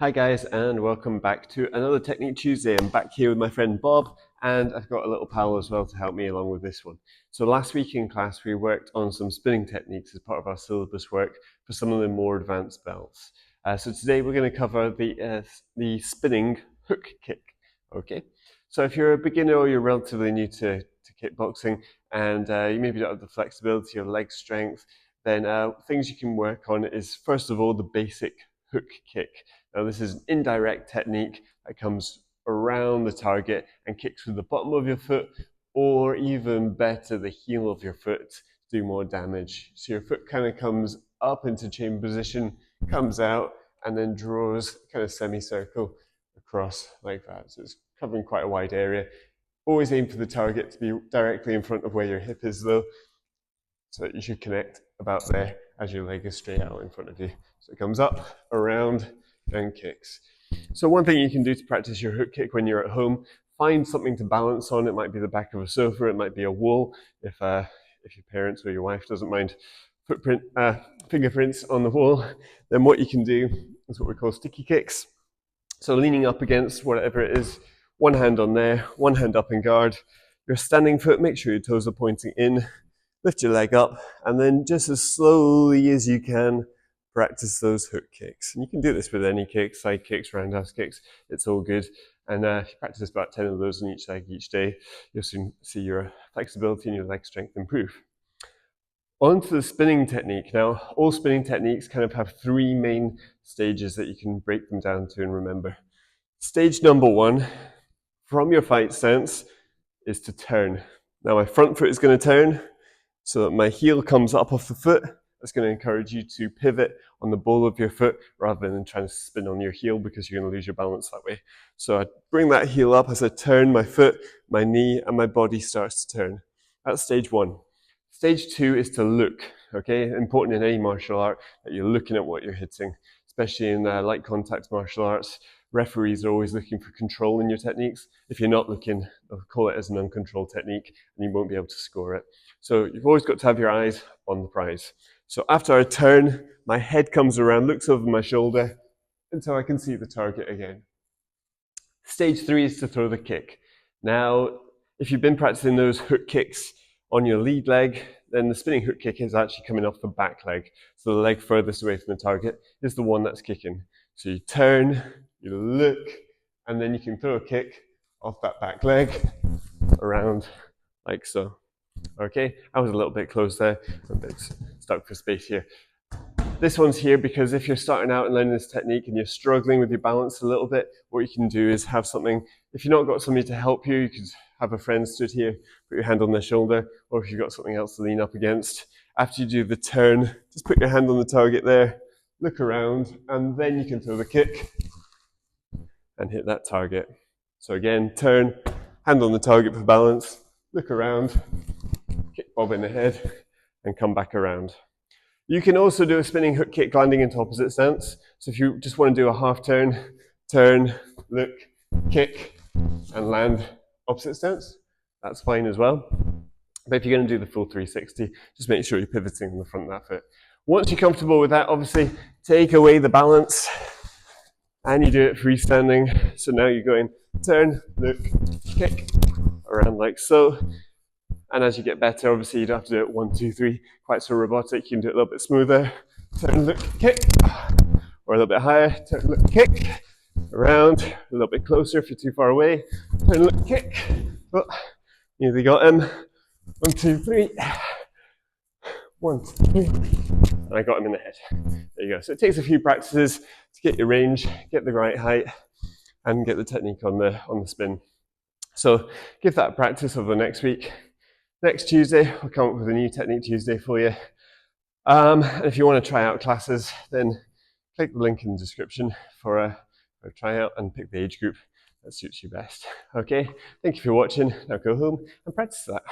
Hi guys, and welcome back to another Technique Tuesday. I'm back here with my friend Bob, and I've got a little pal as well to help me along with this one. So last week in class we worked on some spinning techniques as part of our syllabus work for some of the more advanced belts. So today we're going to cover the spinning hook kick. Okay, so if you're a beginner or you're relatively new to kickboxing and you maybe don't have the flexibility or leg strength, then things you can work on is first of all the basic hook kick. Now this is an indirect technique that comes around the target and kicks with the bottom of your foot, or even better, the heel of your foot to do more damage. So your foot kind of comes up into chain position, comes out, and then draws kind of semicircle across like that. So it's covering quite a wide area. Always aim for the target to be directly in front of where your hip is though, so that you should connect about there as your leg is straight out in front of you. So it comes up, around, and kicks. So one thing you can do to practice your hook kick when you're at home, find something to balance on. It might be the back of a sofa, it might be a wall, if your parents or your wife doesn't mind fingerprints on the wall. Then what you can do is what we call sticky kicks. So leaning up against whatever it is, one hand on there, one hand up in guard. Your standing foot, make sure your toes are pointing in. Lift your leg up, and then just as slowly as you can, practice those hook kicks. And you can do this with any kicks, side kicks, roundhouse kicks, it's all good. And if you practice about 10 of those on each leg each day, you'll soon see your flexibility and your leg strength improve. On to the spinning technique. Now, all spinning techniques kind of have three main stages that you can break them down to and remember. Stage number one, from your fight stance, is to turn. Now, my front foot is going to turn, so that my heel comes up off the foot. That's going to encourage you to pivot on the ball of your foot rather than trying to spin on your heel because you're going to lose your balance that way. So I bring that heel up as I turn my foot, my knee, and my body starts to turn. That's stage one. Stage two is to look, okay? Important in any martial art that you're looking at what you're hitting, especially in light contact martial arts. Referees are always looking for control in your techniques. If you're not looking, they'll call it as an uncontrolled technique and you won't be able to score it. So you've always got to have your eyes on the prize. So after I turn, my head comes around, looks over my shoulder until I can see the target again. Stage three is to throw the kick. Now, if you've been practicing those hook kicks on your lead leg, then the spinning hook kick is actually coming off the back leg. So the leg furthest away from the target is the one that's kicking. So you turn, you look, and then you can throw a kick off that back leg around like so. Okay, I was a little bit close there, I'm a bit stuck for space here. This one's here because if you're starting out and learning this technique and you're struggling with your balance a little bit, what you can do is have something, if you've not got somebody to help you, you could have a friend stood here, put your hand on their shoulder, or if you've got something else to lean up against. After you do the turn, just put your hand on the target there, look around, and then you can throw the kick and hit that target. So again, turn, hand on the target for balance, look around, kick Bob in the head, and come back around. You can also do a spinning hook kick landing into opposite stance. So if you just want to do a half turn, turn, look, kick, and land opposite stance, that's fine as well. But if you're going to do the full 360, just make sure you're pivoting on the front of that foot. Once you're comfortable with that, obviously, take away the balance, and you do it freestanding. So now you're going turn, look, kick, around like so. And as you get better, obviously you don't have to do it 1, 2, 3, quite so robotic. You can do it a little bit smoother. Turn, look, kick, or a little bit higher. Turn, look, kick, around, a little bit closer if you're too far away. Turn, look, kick. Oh, nearly got him. 1, 2, 3. 1, 2, 3. And I got him in the head. There you go. So it takes a few practices to get your range, get the right height, and get the technique on the spin. So give that a practice over the next week. Next Tuesday, I'll come up with a new Technique Tuesday for you. And if you want to try out classes, then click the link in the description for a tryout and pick the age group that suits you best. Okay, thank you for watching. Now go home and practice that.